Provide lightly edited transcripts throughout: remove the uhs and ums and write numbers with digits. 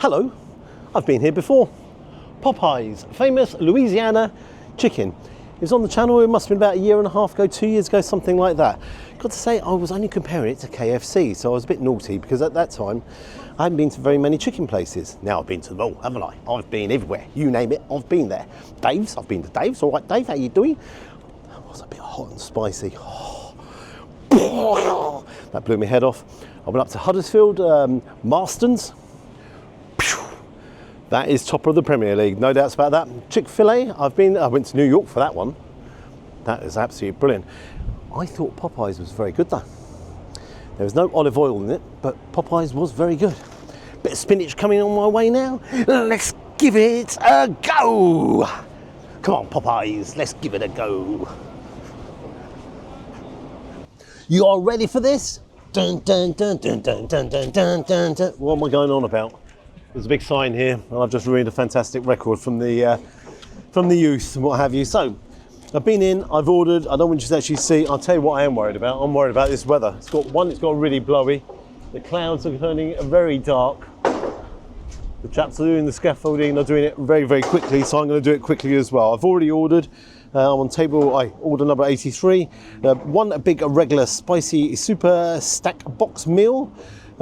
Hello, I've been here before. Popeyes, famous Louisiana chicken. It was on the channel, it must have been about a year and a half ago, 2 years ago, something like that. Got to say, I was only comparing it to KFC, so I was a bit naughty because at that time, I hadn't been to very many chicken places. Now I've been to them all, haven't I? I've been everywhere, you name it, I've been there. Dave's, I've been to Dave's. All right, Dave, how you doing? That was a bit hot and spicy. Oh, that blew my head off. I went up to Huddersfield, Marstons. That is top of the Premier League, no doubts about that. Chick-fil-A, I went to New York for that one. That is absolutely brilliant. I thought Popeyes was very good though. There was no olive oil in it, but Popeyes was very good. Bit of spinach coming on my way now. Let's give it a go. Come on, Popeyes, let's give it a go. You all ready for this? Dun, dun, dun, dun, dun, dun, dun, dun, dun, dun. What am I going on about? There's a big sign here, and I've just ruined a fantastic record from the youth and what have you. So, I've been in, I've ordered, I don't want you to actually see, I'll tell you what I am worried about. I'm worried about this weather. It's got really blowy. The clouds are turning very dark. The chaps are doing the scaffolding, they're doing it very, very quickly, so I'm going to do it quickly as well. I've already ordered, I'm on table, I order number 83. One big regular spicy super stack box meal.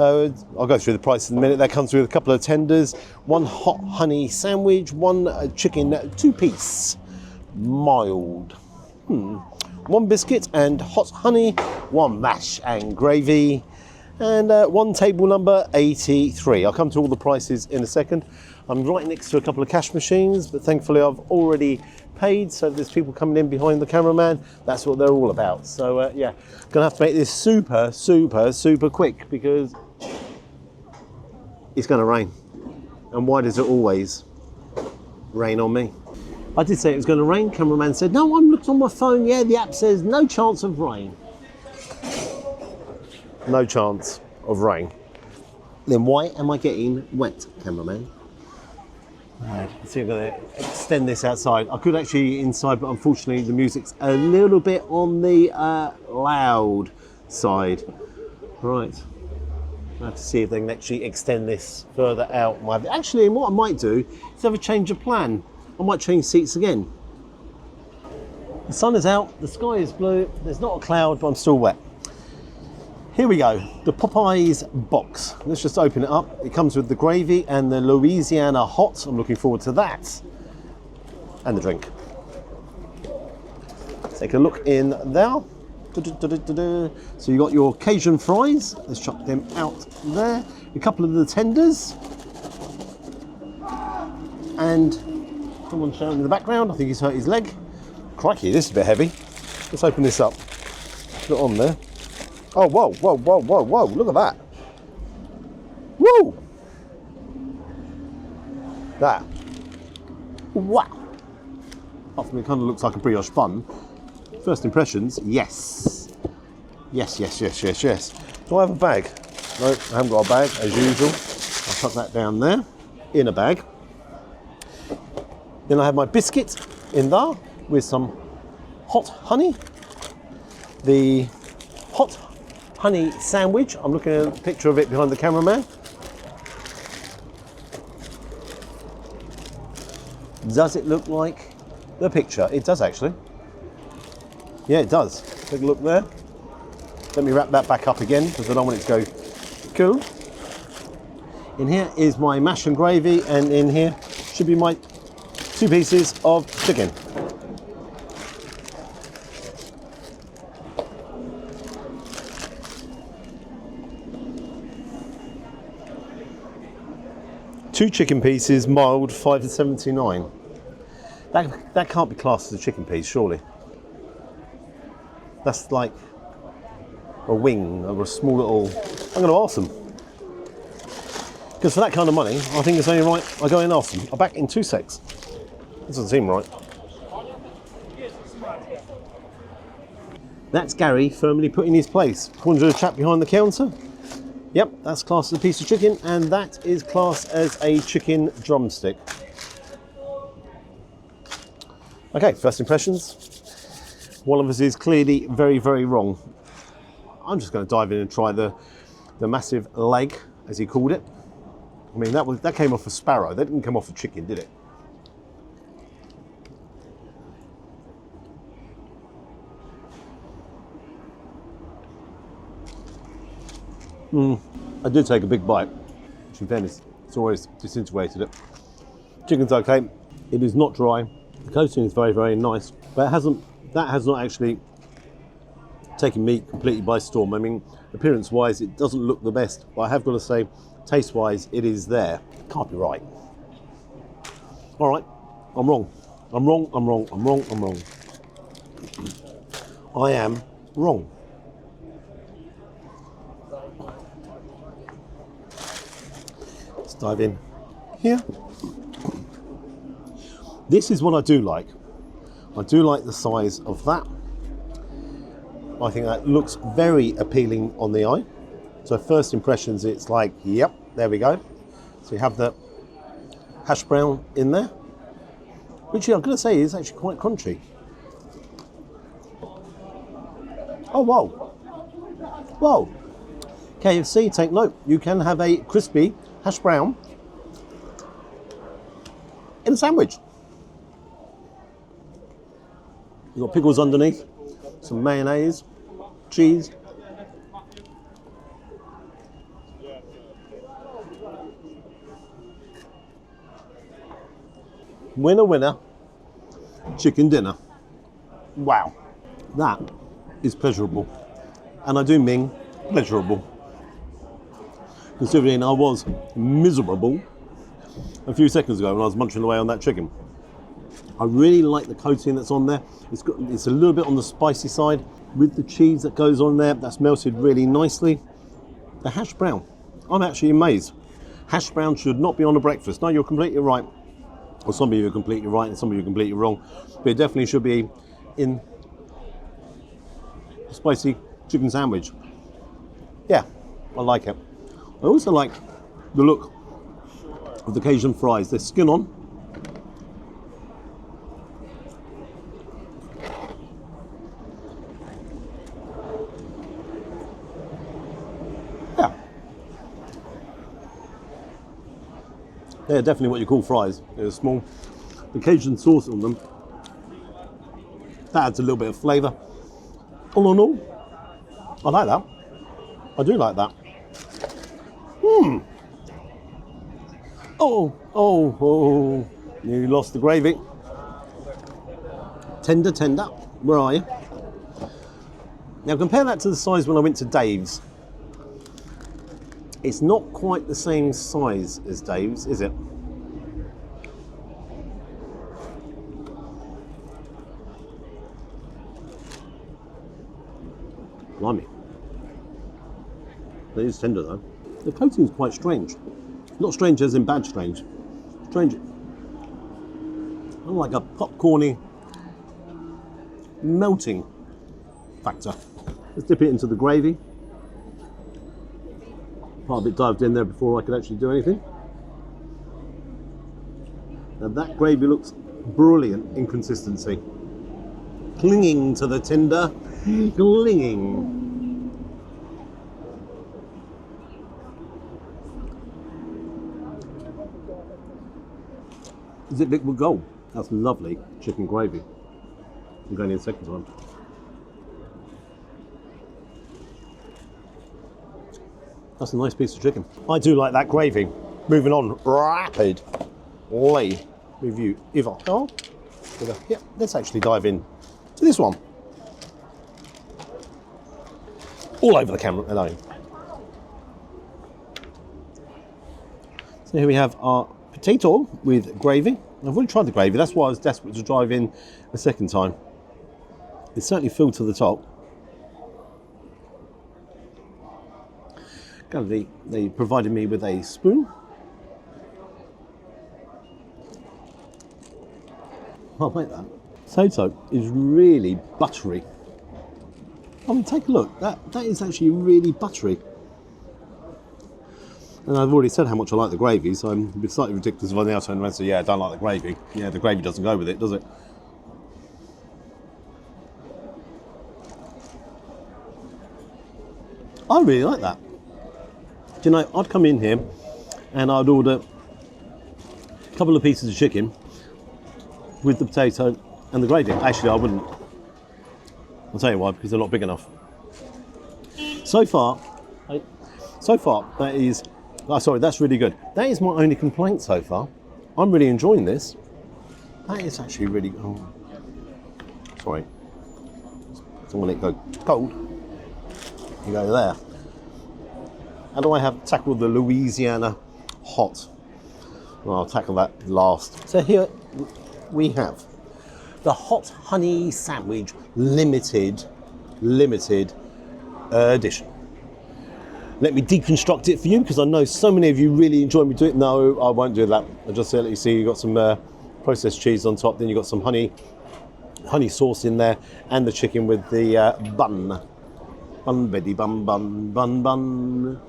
I'll go through the price in a minute. That comes with a couple of tenders, one hot honey sandwich, one chicken 2-piece, mild, one biscuit and hot honey, one mash and gravy, and one table number 83. I'll come to all the prices in a second. I'm right next to a couple of cash machines, but thankfully I've already paid, so there's people coming in behind the cameraman. That's what they're all about. So yeah, gonna have to make this super, super, super quick because it's going to rain. And why does it always rain on me? I did say it was going to rain. Cameraman said, no, I'm looking on my phone. Yeah, the app says no chance of rain. No chance of rain. Then why am I getting wet, cameraman? Let's see if I'm going to extend this outside. I could actually inside, but unfortunately the music's a little bit on the loud side. Right. I have to see if they can actually extend this further out. Actually, what I might do is have a change of plan. I might change seats again. The sun is out, the sky is blue, there's not a cloud, but I'm still wet. Here we go, the Popeyes box. Let's just open it up. It comes with the gravy and the Louisiana hot. I'm looking forward to that. And the drink. Take a look in there. So you got your Cajun fries, let's chuck them out there, a couple of the tenders, and someone shouting in the background, I think he's hurt his leg. Crikey, this is a bit heavy. Let's open this up, put it on there. Oh, whoa, whoa, whoa, whoa, whoa, look at that. Whoa! That. Wow! Apart from it kind of looks like a brioche bun. First impressions, yes. Yes, yes, yes, yes, yes. Do I have a bag? No, I haven't got a bag, as usual. I'll tuck that down there, in a bag. Then I have my biscuit in there with some hot honey. The hot honey sandwich. I'm looking at a picture of it behind the cameraman. Does it look like the picture? It does actually. Yeah, it does. Take a look there. Let me wrap that back up again because I don't want it to go cool. In here is my mash and gravy, and in here should be my 2 pieces of chicken. Two chicken pieces, mild, $5.79. That can't be classed as a chicken piece, surely. That's like a wing or a small little. I'm going to ask them. Because for that kind of money, I think it's only right I go and ask them. I'm back in 2 secs. This doesn't seem right. That's Gary firmly put in his place. According to the chap behind the counter. Yep, that's classed as a piece of chicken, and that is classed as a chicken drumstick. Okay, first impressions. One of us is clearly very, very wrong. I'm just going to dive in and try the massive leg, as he called it. I mean, that came off a sparrow. That didn't come off a chicken, did it? I did take a big bite, which in fairness, it's always disintegrated it. Chicken's okay. It is not dry. The coating is very, very nice, but that has not actually taken me completely by storm. I mean, appearance-wise, it doesn't look the best, but I have got to say, taste-wise, it is there. Can't be right. All right, I'm wrong. I'm wrong, I'm wrong, I'm wrong, I'm wrong. I am wrong. Let's dive in here. This is what I do like. I do like the size of that. I think that looks very appealing on the eye. So first impressions, it's like, yep, there we go. So you have the hash brown in there, which I'm going to say is actually quite crunchy. Oh, whoa. Whoa. KFC, take note. You can have a crispy hash brown in a sandwich. You've got pickles underneath, some mayonnaise, cheese. Winner, winner, chicken dinner. Wow, that is pleasurable. And I do mean pleasurable. Considering I was miserable a few seconds ago when I was munching away on that chicken. I really like the coating that's on there. It's a little bit on the spicy side with the cheese that goes on there. That's melted really nicely. The hash brown, I'm actually amazed. Hash brown should not be on a breakfast. No, you're completely right. Well, some of you are completely right and some of you are completely wrong. But it definitely should be in a spicy chicken sandwich. Yeah, I like it. I also like the look of the Cajun fries. They're skin on. Yeah. They're definitely what you call fries. They're small. The Cajun sauce on them, that adds a little bit of flavour. All in all, I like that. I do like that. Oh, you lost the gravy. Tender, where are you? Now compare that to the size when I went to Dave's. It's not quite the same size as Dave's, is it? Blimey. It is tender though. The coating is quite strange. Not strange as in bad strange. Strange. Like a popcorny melting factor. Let's dip it into the gravy. Part of it dived in there before I could actually do anything. Now that gravy looks brilliant in consistency. Clinging to the tinder. Clinging. Is it liquid gold? That's lovely chicken gravy. I'm going in a second time. That's a nice piece of chicken. I do like that gravy. Moving on rapidly with you, Eva. Oh, yeah, let's actually dive in to this one. All over the camera alone. So here we have our potato with gravy. I've already tried the gravy, that's why I was desperate to drive in a second time. It's certainly filled to the top. They provided me with a spoon. I like that. Potato is really buttery. I mean, take a look. That is actually really buttery. And I've already said how much I like the gravy, so I'm a bit slightly ridiculous if I now turn around and say, yeah, I don't like the gravy. Yeah, the gravy doesn't go with it, does it? I really like that. Do you know, I'd come in here and I'd order a couple of pieces of chicken with the potato and the gravy. Actually, I wouldn't. I'll tell you why, because they're not big enough. So far, that is, that's really good. That is my only complaint so far. I'm really enjoying this. That is actually really, sorry. Don't want it to go cold. You go there. How do I tackle the Louisiana hot? Well, I'll tackle that last. So here we have the hot honey sandwich limited edition. Let me deconstruct it for you, because I know so many of you really enjoy me doing it. No, I won't do that. I'll just let you see you've got some processed cheese on top, then you've got some honey sauce in there, and the chicken with the bun. Bun, Betty, bun, bun, bun, bun.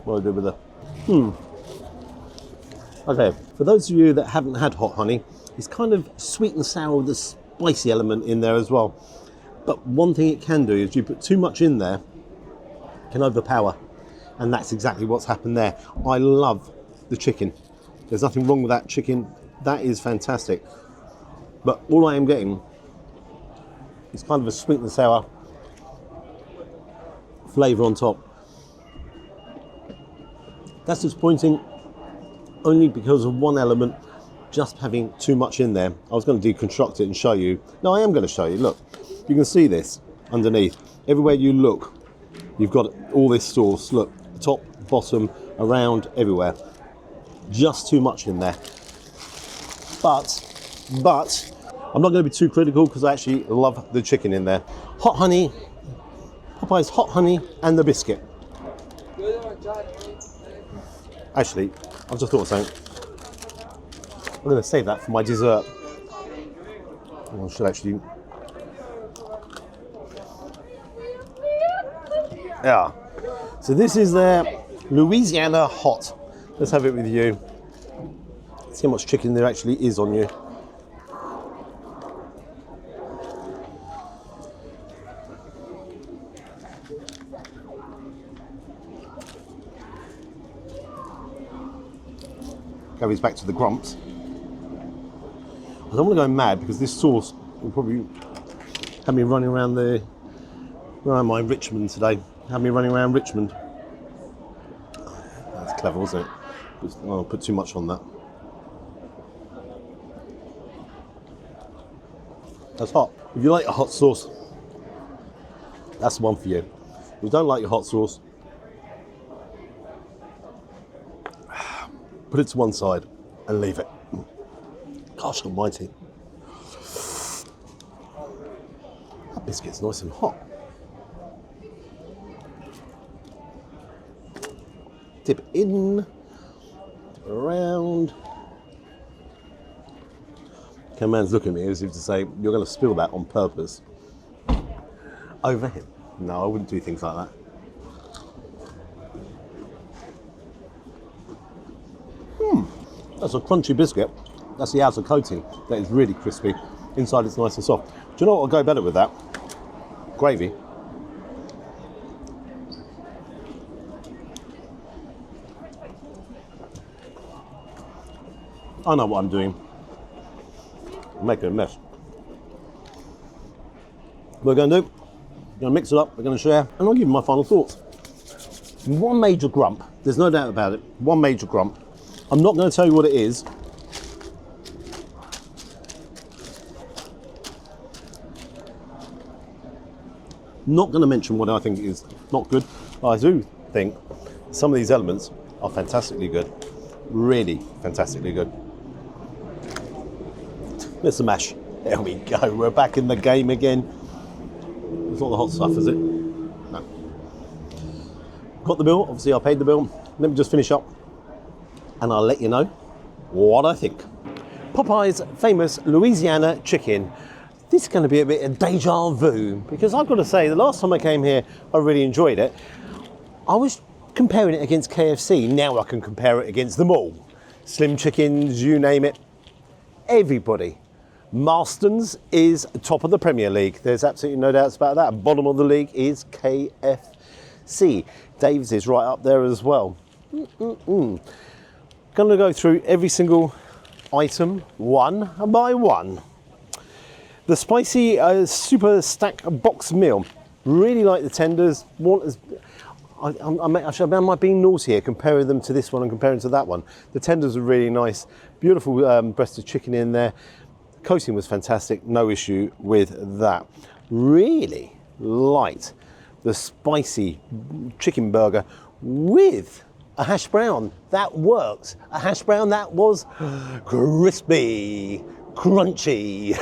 What do I do with the... Okay, for those of you that haven't had hot honey, it's kind of sweet and sour with a spicy element in there as well. But one thing it can do is you put too much in there, it can overpower. And that's exactly what's happened there. I love the chicken. There's nothing wrong with that chicken. That is fantastic. But all I am getting is kind of a sweet and sour flavour on top. That's disappointing only because of one element, just having too much in there. I was going to deconstruct it and show you. No, I am going to show you. Look, you can see this underneath. Everywhere you look, you've got all this sauce. Look, top, bottom, around, everywhere. Just too much in there. But I'm not going to be too critical, because I actually love the chicken in there. Hot honey, Popeyes hot honey, and the biscuit. Actually, I've just thought of something. I'm going to save that for my dessert. I should actually... Yeah. So this is their Louisiana hot. Let's have it with you. See how much chicken there actually is on you. Goes back to the grumps. I don't want to go mad, because this sauce will probably have me running around where am I? Richmond today. Have me running around Richmond. That's clever, isn't it? I'll put too much on that. That's hot. If you like a hot sauce, that's the one for you. If you don't like your hot sauce, put it to one side and leave it. Gosh almighty. That biscuit's nice and hot. Dip it in, dip it around. Man's looking at me as if to say, you're going to spill that on purpose. Over him. No, I wouldn't do things like that. That's a crunchy biscuit. That's the outer coating. That is really crispy. Inside it's nice and soft. Do you know what will go better with that? Gravy. I know what I'm doing. I'm making a mess. What we're going to do, we're going to mix it up, we're going to share, and I'll give you my final thoughts. One major grump, there's no doubt about it, one major grump. I'm not going to tell you what it is. Not going to mention what I think is not good, but I do think some of these elements are fantastically good. Really fantastically good. There's the mash. There we go. We're back in the game again. It's not the hot stuff, is it? No. Got the bill. Obviously, I paid the bill. Let me just finish up, and I'll let you know what I think. Popeyes' famous Louisiana chicken. This is going to be a bit of deja vu, because I've got to say, the last time I came here, I really enjoyed it. I was comparing it against KFC. Now I can compare it against them all. Slim Chickens, you name it. Everybody. Marstons is top of the Premier League. There's absolutely no doubts about that. Bottom of the league is KFC. C. Dave's is right up there as well. Going to go through every single item one by one. The spicy super stack box meal. Really like the tenders. I might be naughty here comparing them to this one and comparing to that one. The tenders are really nice. Beautiful breasted chicken in there. Coating was fantastic. No issue with that. Really liked the spicy chicken burger with a hash brown. That works. A hash brown that was crispy, crunchy.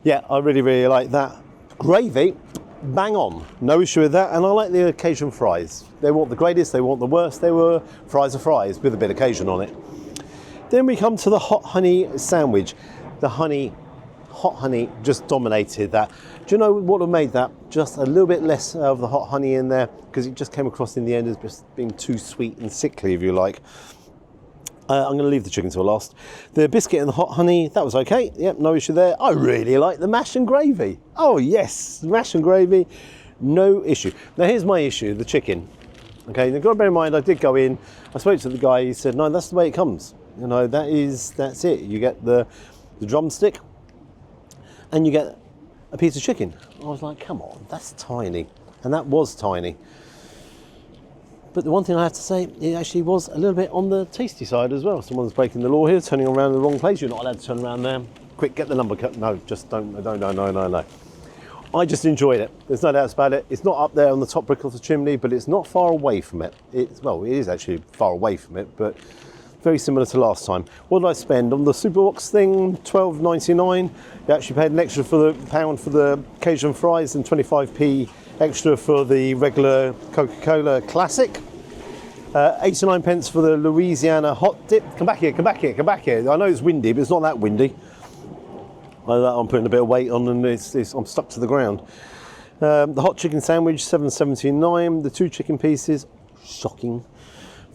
Yeah, I really like that. Gravy, bang on. No issue with that. And I like the occasion fries. They weren't the greatest, they weren't the worst. They were fries are fries with a bit of occasion on it. Then we come to the hot honey sandwich. The hot honey just dominated that. Do you know what would have made that? Just a little bit less of the hot honey in there, because it just came across in the end as just being too sweet and sickly, if you like. I'm going to leave the chicken till last. The biscuit and the hot honey, that was okay. Yep, no issue there. I really like the mash and gravy. Oh yes, mash and gravy, no issue. Now here's my issue, the chicken. Okay, you've got to bear in mind, I did go in, I spoke to the guy, he said, no, that's the way it comes. You know, that's it. You get the drumstick and you get a piece of chicken. I was like, come on, that's tiny. And that was tiny. But the one thing I have to say, it actually was a little bit on the tasty side as well. Someone's breaking the law here, turning around in the wrong place. You're not allowed to turn around there. Quick, get the number cut. No, just don't, no. I just enjoyed it. There's no doubt about it. It's not up there on the top brick of the chimney, but it's not far away from it. Well, it is actually far away from it, but very similar to last time. What did I spend on the Superbox thing? $12.99. You actually paid an extra for the pound for the Cajun fries and 25p extra for the regular Coca-Cola Classic. 89 pence for the Louisiana hot dip. Come back here. I know it's windy, but it's not that windy. I'm putting a bit of weight on and I'm stuck to the ground. The hot chicken sandwich, $7.79. The 2 chicken pieces, shocking,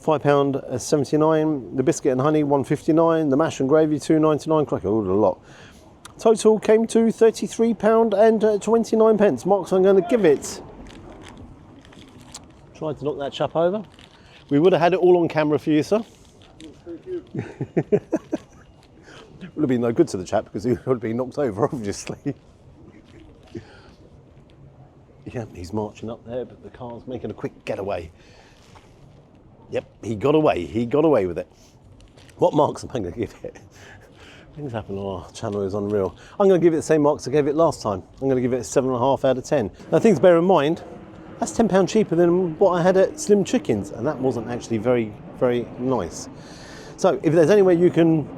£5.79. The biscuit and honey, $1.59. The mash and gravy, $2.99. Crack, ordered a lot. Total came to £33.29. Marks, I'm going to give it. Tried to knock that chap over. We would have had it all on camera for you, sir. Thank you. Would have been no good to the chap because he would have been knocked over, obviously. Yeah, he's marching up there, but the car's making a quick getaway. Yep, he got away with it. What marks am I going to give it? Things happen on our channel is unreal. I'm going to give it the same marks I gave it last time. I'm going to give it a 7.5 out of 10. Now, things to bear in mind, that's £10 cheaper than what I had at Slim Chickens, and that wasn't actually very, very nice. So, if there's any way you can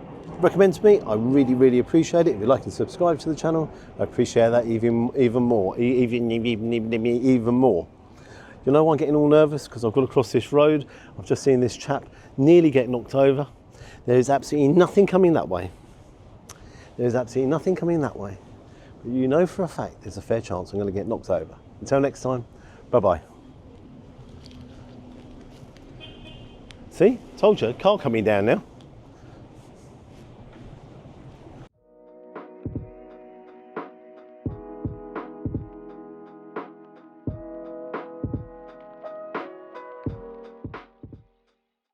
recommend to me, I really appreciate it. If you'd like to subscribe to the channel, I appreciate that even more. Even more. You know why I'm getting all nervous? Because I've got to cross this road. I've just seen this chap nearly get knocked over. There is absolutely nothing coming that way. There's absolutely nothing coming that way. But you know for a fact there's a fair chance I'm going to get knocked over. Until next time, bye-bye. See? Told you, car coming down now.